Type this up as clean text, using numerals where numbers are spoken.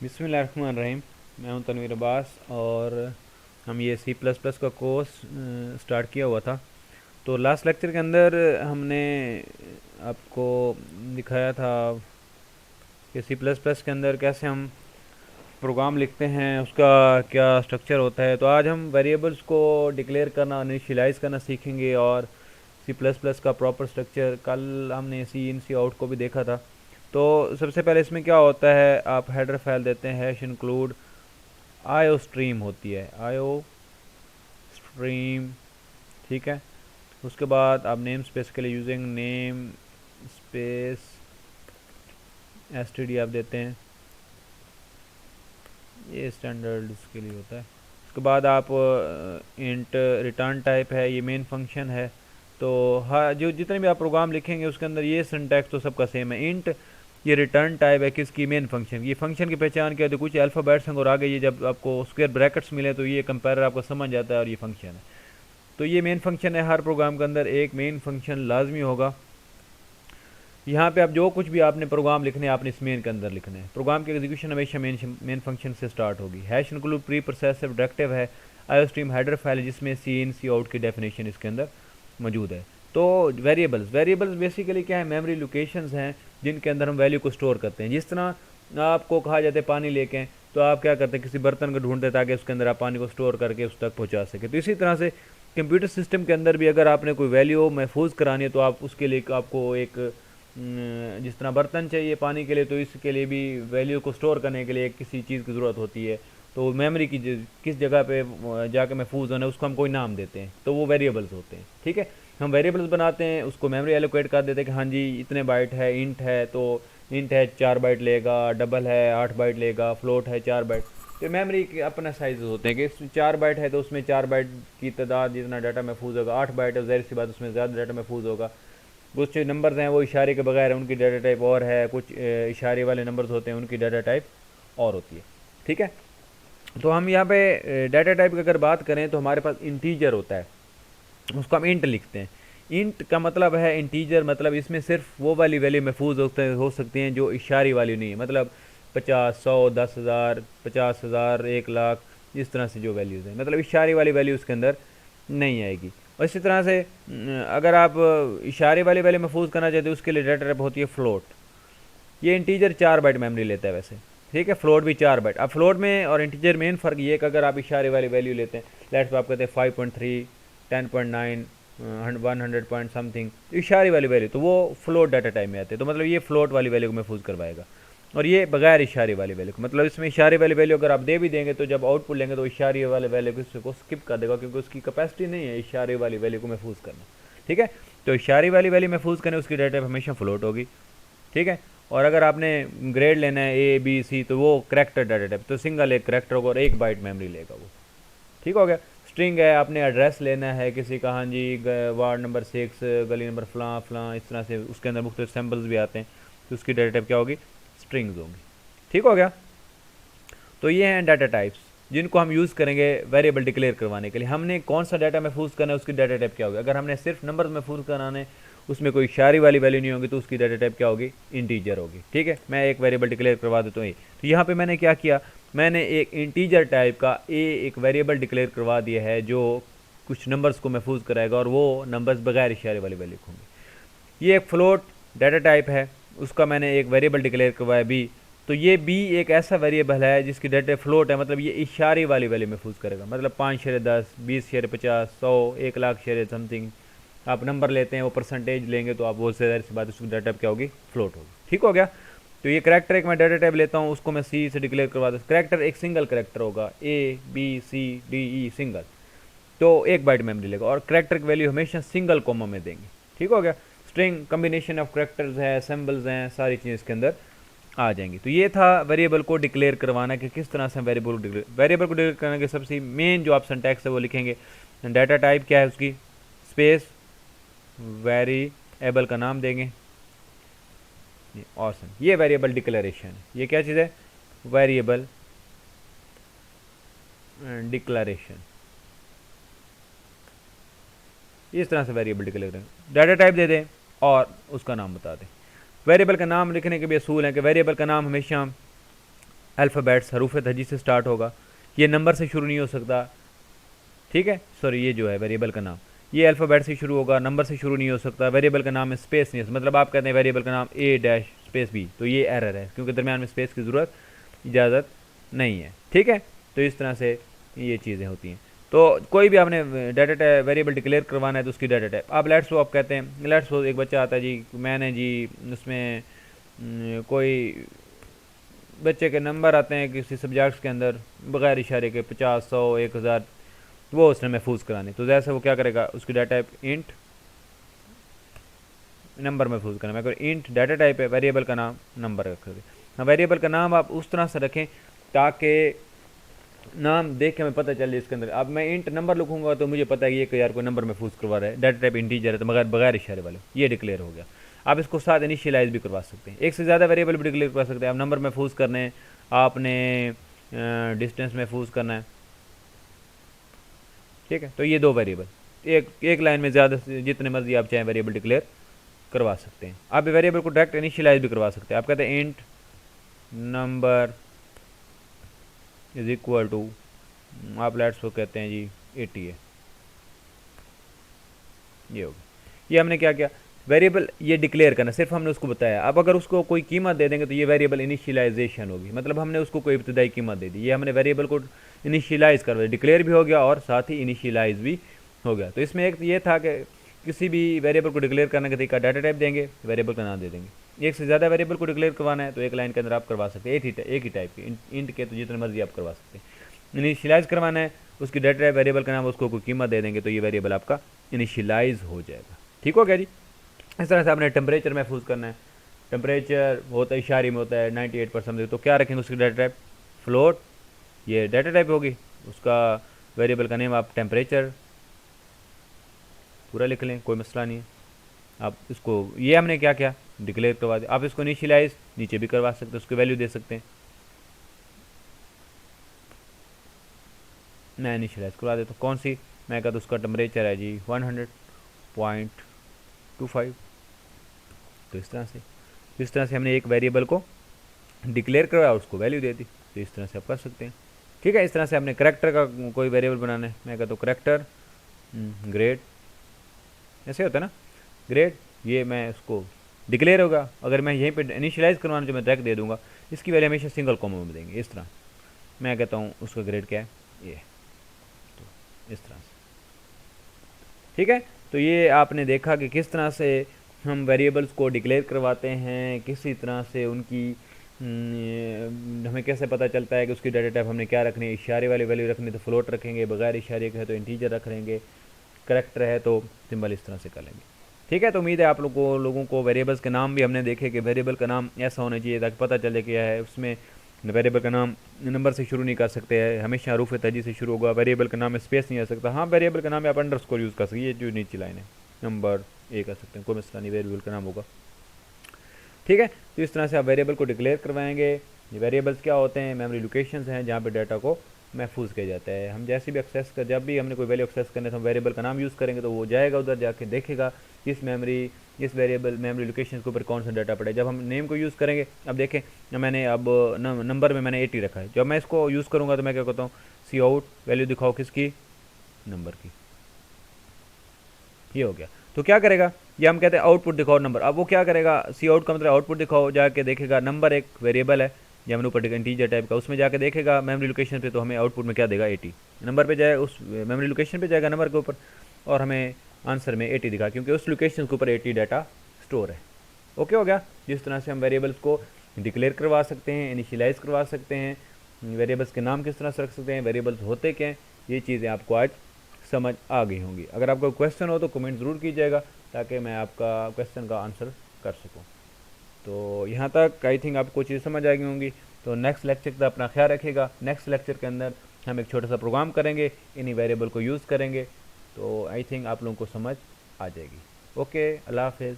बिस्मिल्लाहिर्रहमानिर्रहीम। मैं हूं तनवीर अब्बास और हम ये सी प्लस प्लस का कोर्स स्टार्ट किया हुआ था। तो लास्ट लेक्चर के अंदर हमने आपको दिखाया था कि सी प्लस प्लस के अंदर कैसे हम प्रोग्राम लिखते हैं, उसका क्या स्ट्रक्चर होता है। तो आज हम वेरिएबल्स को डिक्लेयर करना, इनिशियलाइज़ करना सीखेंगे और सी प्लस प्लस का प्रॉपर स्ट्रक्चर। कल हमने सी इन सी आउट को भी देखा था। तो सबसे पहले इसमें क्या होता है, आप हेडर फाइल देते हैं हैश इंक्लूड आयो स्ट्रीम होती है, आयो स्ट्रीम, ठीक है। उसके बाद आप नेम स्पेस के लिए यूजिंग नेम स्पेस एसटीडी आप देते हैं, ये स्टैंडर्ड के लिए होता है। उसके बाद आप इंट रिटर्न टाइप है, ये मेन फंक्शन है। तो हाँ, जो जितने भी आप प्रोग्राम लिखेंगे उसके अंदर ये सिंटैक्स तो सबका सेम है। इंट ये रिटर्न टाइप है किसकी, मेन फंक्शन। ये फंक्शन की पहचान क्या है, तो कुछ अल्फ़ाबेट्स हैं और आगे ये जब आपको स्क्वायर ब्रैकेट्स मिले तो ये कंपेयर आपको समझ जाता है और ये फंक्शन है। तो ये मेन फंक्शन है। हर प्रोग्राम के अंदर एक मेन फंक्शन लाजमी होगा। यहाँ पे आप जो कुछ भी आपने प्रोग्राम लिखने हैं आपने इस मेन के अंदर लिखने हैं। प्रोग्राम की एग्जीक्यूशन हमेशा मेन फंक्शन से स्टार्ट होगी। Hash include pre processor directive है, आईओ स्ट्रीम हेडर फाइल जिसमें सी इन सी आउट की डेफिनेशन इसके अंदर मौजूद है। तो वेरिएबल्स बेसिकली क्या है, मेमोरी लोकेशंस हैं जिनके अंदर हम वैल्यू को स्टोर करते हैं। जिस तरह आपको कहा जाता है पानी लेके, तो आप क्या करते हैं, किसी बर्तन को ढूंढते ताकि उसके अंदर आप पानी को स्टोर करके उस तक पहुंचा सके। तो इसी तरह से कंप्यूटर सिस्टम के अंदर भी अगर आपने कोई वैल्यू महफूज करानी है तो आप उसके लिए आपको एक जिस तरह बर्तन चाहिए पानी के लिए, तो इसके लिए भी वैल्यू को स्टोर करने के लिए किसी चीज़ की ज़रूरत होती है। तो मेमोरी की किस जगह पे जाके महफूज होना है उसको हम कोई नाम देते हैं, तो वो वेरिएबल्स होते हैं, ठीक है। हम वेरिएबल्स बनाते हैं, उसको मेमोरी एलोकेट कर देते हैं कि हाँ जी इतने बाइट है, इंट है तो इंट है 4 बाइट लेगा, डबल है 8 बाइट लेगा, फ्लोट है 4 बाइट। तो मेमोरी के अपना साइज होते हैं कि 4 बाइट है तो उसमें 4 बाइट की तादाद जितना डाटा महफूज होगा, 8 बाइट है ज़ाहिर सी बात उसमें ज़्यादा डाटा महफूज होगा। कुछ नंबर्स हैं वो इशारे के बगैर है, उनकी डाटा टाइप और है, कुछ इशारे वाले नंबर्स होते हैं उनकी डाटा टाइप और होती है, ठीक है। तो हम यहाँ पे डाटा टाइप की अगर बात करें तो हमारे पास इंटीजर होता है, उसको हम इंट लिखते हैं। इंट का मतलब है इंटीजर, मतलब इसमें सिर्फ वो वाली वैल्यू महफूज हो सकती हैं जो इशारी वाली नहीं है। मतलब 50, 100, 10,000, 50,000, 1 लाख, इस तरह से जो वैल्यूज़ हैं, मतलब इशारे वाली वैल्यू उसके अंदर नहीं आएगी। और इसी तरह से अगर आप इशारे वाली वैल्यू महफूज करना चाहते हो उसके लिए डाटा टाइप होती है फ्लोट। ये इंटीजर 4 बाइट मेमोरी लेता है वैसे, ठीक है। फ्लोट भी 4 बाइट। अब फ्लोट में और इंटीजर मेन फ़र्क ये है कि अगर आप इशारे वाली वैल्यू लेते हैं, लेट्स आप कहते हैं 5.3, 10.9, 100 पॉइंट समथिंग, इशारे वाली वैल्यू, तो वो फ्लोट डाटा टाइप में आते हैं। तो मतलब ये फ्लोट वाली वैल्यू को महफूज करवाएगा। और ये बगैर इशारे वाली वैल्यू को, मतलब इसमें इशारे वाली वैल्यू अगर आप दे भी देंगे तो जब आउटपुट लेंगे तो इशारे वाले वैल्यू को स्किप कर देगा, क्योंकि उसकी कैपेसिटी नहीं है इशारे वाली वैल्यू को महफूज करना, ठीक है। तो इशारे वाली वैल्यू महफूज करने उसकी डाटा हमेशा फ्लोट होगी, ठीक है। और अगर आपने ग्रेड लेना है ए बी सी तो वो करेक्टर डाटा टाइप, तो सिंगल एक करेक्टर होगा और 1 बाइट मेमोरी लेगा वो, ठीक हो गया। स्ट्रिंग है, आपने एड्रेस लेना है किसी का, हाँ जी वार्ड नंबर 6, गली नंबर फलां फलां, इस तरह से उसके अंदर मुख्तलिफ सैम्पल्स भी आते हैं, तो उसकी डाटा टाइप क्या होगी, स्ट्रिंग्स होंगी, ठीक हो गया। तो ये हैं डाटा टाइप्स जिनको हम यूज़ करेंगे वेरिएबल डिक्लेयर करवाने के लिए। हमने कौन सा डाटा महफूज करना है उसकी डाटा टाइप क्या होगी। अगर हमने सिर्फ नंबर महफूज कराने, उसमें कोई इशारे वाली वैल्यू नहीं होगी, तो उसकी डाटा टाइप क्या होगी, इंटीजर होगी, ठीक है। मैं एक वेरिएबल डिक्लेयर करवा देता हूँ। तो यहाँ पे मैंने क्या किया, मैंने एक इंटीजर टाइप का एक वेरिएबल डिक्लेयर करवा दिया है जो कुछ नंबर्स को महफूज कराएगा और वो नंबर्स बगैर इशारे वाली वैल्यू होंगे। ये एक फ्लोट डाटा टाइप है, उसका मैंने एक वेरिएबल डिक्लेयर करवाया बी। तो ये बी एक ऐसा वेरिएबल है जिसकी डाटा फ्लोट है, मतलब ये इशारे वाली वैल्यू महफूज करेगा। मतलब 5/10, 20/50, 100, 1 लाख समथिंग आप नंबर लेते हैं, वो परसेंटेज लेंगे तो आप वो से बात उसकी डाटा क्या होगी, फ्लोट होगी, ठीक हो गया। तो ये करेक्टर एक मैं डाटा टाइप लेता हूँ, उसको मैं सी से डिक्लेयर करवा दूँ। करेक्टर एक सिंगल करेक्टर होगा, A B C D E single, तो 1 बाइट मेमोरी लेगा और करेक्टर की वैल्यू हमेशा सिंगल कॉमा में देंगे, ठीक हो गया। स्ट्रिंग कम्बिनेशन ऑफ करेक्टर्स है, सिंबल्स हैं, सारी चीज़ें इसके अंदर आ जाएंगी। तो ये था वेरिएबल को डिक्लेयर करवाना कि किस तरह से वेरिएबल को डिक्लेयर करने के सबसे मेन जो आप सिंटैक्स है वो लिखेंगे। डाटा टाइप क्या है उसकी, स्पेस वेरिएबल का नाम देंगे, ऑसम। ये वेरिएबल डिक्लेरेशन है। ये क्या चीज़ है, वेरिएबल डिक्लेरेशन। इस तरह से वेरिएबल डिक्लेयर करें, डाटा टाइप दे दें और उसका नाम बता दें। वेरिएबल का नाम लिखने के भी असूल हैं कि वेरिएबल का नाम हमेशा अल्फ़ाबेट्स हरूफ तहजी से स्टार्ट होगा, ये नंबर से शुरू नहीं हो सकता, ठीक है। सॉरी, ये जो है वेरिएबल का नाम, ये अल्फ़ाबेट से शुरू होगा, नंबर से शुरू नहीं हो सकता, वेरिएबल का नाम में स्पेस नहीं है, मतलब आप कहते हैं वेरिएबल का नाम ए डैश स्पेस बी, तो ये एरर है क्योंकि दरमियान में स्पेस की ज़रूरत इजाज़त नहीं है, ठीक है। तो इस तरह से ये चीज़ें होती हैं। तो कोई भी आपने डाटा टाइप वेरिएबल डिक्लेयर करवाना है तो उसकी डाटा टाइप आप लेट्स सपोज आप कहते हैं, लेट्स सपोज एक बच्चा आता है जी, मैंने जी उसमें कोई बच्चे के नंबर आते हैं किसी सब्जेक्ट्स के अंदर बग़ैर इशारे के 50, 100, 1000, वो उसने महफूज कराने, तो जैसे वो क्या करेगा, उसकी डाटा टाइप इंट नंबर महफूज करना, मैं कह इंट डाटा टाइप है, वेरिएबल का नाम नंबर रखोगे। हाँ, वेरिएबल का नाम आप उस तरह से रखें ताकि नाम देख के हमें पता चले इसके अंदर। अब मैं इंट नंबर लिखूंगा तो मुझे पता है कि ये यार कोई नंबर महफूज करवा रहा है, डाटा टाइप इंटीजर है तो मगर बगैर इशारे वाले, ये डिक्लेयर हो गया। आप इसको साथ इनिशियलाइज भी करवा सकते हैं, एक से ज़्यादा वेरिएबल भी डिक्लेयर करवा सकते हैं। आप नंबर महफूज करने हैं, आपने डिस्टेंस महफूज करना है, ठीक है। तो ये दो वेरिएबल एक लाइन में ज़्यादा जितने मर्जी आप चाहें वेरिएबल डिक्लेयर करवा सकते हैं। आप वेरिएबल को डायरेक्ट इनिशियलाइज भी करवा सकते हैं। आप कहते हैं int number is equal to, आप लेट्स को कहते हैं जी 80 है, ये हो गया। ये हमने क्या किया, वेरिएबल ये डिक्लेयर करना, सिर्फ हमने उसको बताया। अब अगर उसको कोई कीमत दे देंगे तो ये वेरिएबल इनिशियलाइजेशन होगी, मतलब हमने उसको कोई इब्तदाई कीमत दे दी, ये हमने वेरिएबल को इनिशियलाइज कर दिया, डिक्लेयर भी हो गया और साथ ही इनिशियलाइज भी हो गया। तो इसमें एक ये था कि किसी भी वेरिएबल को डिक्लेयर करने का तरीका, डाटा टाइप देंगे, वेरिएबल का नाम दे देंगे। एक से ज़्यादा वेरिएबल को डिक्लेयर करवाना है तो एक लाइन के अंदर आप करवा सकते हैं, एक ही टाइप के इंट के, तो जितने मर्जी आप करवा सकते हैं। इनिशियलाइज करवाना है, उसकी डाटा टाइप वेरिएबल का नाम, उसको कोई कीमत दे देंगे तो ये वेरिएबल आपका इनिशियलाइज हो जाएगा, ठीक हो गया जी। इस तरह से आपने टेम्परेचर महफूज करना है, टेम्परेचर होता है इशारे में होता है 98%, तो क्या रखेंगे उसकी डाटा टाइप फ्लोट, ये डाटा टाइप होगी, उसका वेरिएबल का नेम आप टेम्परेचर पूरा लिख लें, कोई मसला नहीं है। आप इसको, ये हमने क्या किया, डिक्लेयर करवा दिया। आप इसको इनिशियलाइज नीचे भी करवा सकते हैं, उसकी वैल्यू दे सकते हैं। मैं इनिशियलाइज करवा देता हूँ, कौन सी, मैं कहता हूँ उसका टेम्परेचर है जी 100.25। तो इस तरह से हमने एक वेरिएबल को डिक्लेयर करवाया, उसको वैल्यू दे दी। तो इस तरह से आप कर सकते हैं, ठीक है। इस तरह से हमने करेक्टर का कोई वेरिएबल बनाना है, मैं कहता हूँ करेक्टर ग्रेड, ऐसे होता है ना ग्रेड, ये मैं उसको डिक्लेयर होगा। अगर मैं यहीं पे इनिशियलाइज करवाना जो मैं डायरेक्ट दे दूंगा, इसकी वैल्यू हमेशा सिंगल कॉमा में देंगे। इस तरह मैं कहता हूँ उसका ग्रेड क्या है, ये, तो इस तरह से, ठीक है। तो ये आपने देखा कि किस तरह से हम वेरिएबल्स को डिक्लेयर करवाते हैं, किसी तरह से उनकी हमें कैसे पता चलता है कि उसकी डाटा टाइप हमने क्या रखनी है, इशारे वाली वैल्यू रखनी तो फ्लोट रखेंगे, बगैर इशारे के है तो इंटीजर रख लेंगे, करेक्टर है तो सिंबल इस तरह से कर लेंगे, ठीक है। तो उम्मीद है आप लोगों को वेरिएबल्स के नाम भी हमने देखे कि वेरिएबल का नाम ऐसा होना चाहिए ताकि पता चले क्या है उसमें। वेरिएबल का नाम नंबर से शुरू नहीं कर सकते हैं, हमेशा हरूफ तहजी से शुरू होगा। वेरिएबल का नाम में स्पेस नहीं आ सकता। हाँ, वेरिएबल का नाम आप अंडरस्कोर यूज़ कर सकते हैं, ये जो नीचे लाइन है नंबर ए कर सकते हैं, कोई मसला नहीं, वेरिएबल का नाम होगा, ठीक है। तो इस तरह से आप वेरिएबल को डिक्लेयर करवाएंगे। ये वेरिएबल्स क्या होते हैं, मेमोरी लोकेशंस हैं जहाँ पे डाटा को महफूज किया जाता है। हम जैसे भी एक्सेस कर, जब भी हमने कोई वैल्यू एक्सेस करने तो हम वेरिएबल का नाम यूज़ करेंगे, तो वो जाएगा उधर जाके देखेगा इस वेरिएबल मेमोरी लोकेशन के ऊपर कौन सा डाटा पड़ा है। जब हम नेम को यूज़ करेंगे, अब देखें मैंने अब नंबर में मैंने 80 रखा है, जब मैं इसको यूज़ करूँगा तो मैं क्या कहता हूँ, सी आउट वैल्यू दिखाओ किसकी, नंबर की, ये हो गया। तो क्या करेगा, ये हम कहते हैं आउटपुट दिखाओ नंबर। अब वो क्या करेगा, सी आउट का मतलब आउटपुट दिखाओ, जाके देखेगा नंबर एक वेरिएबल है या हमने ऊपर इंटीजर टाइप का, उसमें जाके देखेगा मेमोरी लोकेशन पे, तो हमें आउटपुट में क्या देगा 80, नंबर पे जाएगा, उस मेमोरी लोकेशन पे जाएगा नंबर के ऊपर, और हमें आंसर में 80 दिखा क्योंकि उस लोकेशन के ऊपर 80 डाटा स्टोर है। ओके हो गया। जिस तरह से हम वेरिएबल्स को डिक्लेयर करवा सकते हैं, इनिशियलाइज करवा सकते हैं, वेरिएबल्स के नाम किस तरह से रख सकते हैं, वेरिएबल्स होते क्या हैं, ये चीज़ें आपको आज समझ आ गई होंगी। अगर आपका क्वेश्चन हो तो कमेंट ज़रूर कीजिएगा ताकि मैं आपका क्वेश्चन का आंसर कर सकूं। तो यहाँ तक आई थिंक आपको चीज़ समझ आ गई होंगी। तो नेक्स्ट लेक्चर तक अपना ख्याल रखिएगा। नेक्स्ट लेक्चर के अंदर हम एक छोटा सा प्रोग्राम करेंगे, इन्हीं वेरिएबल को यूज़ करेंगे, तो आई थिंक आप लोगों को समझ आ जाएगी। ओके, अल्लाह हाफिज़।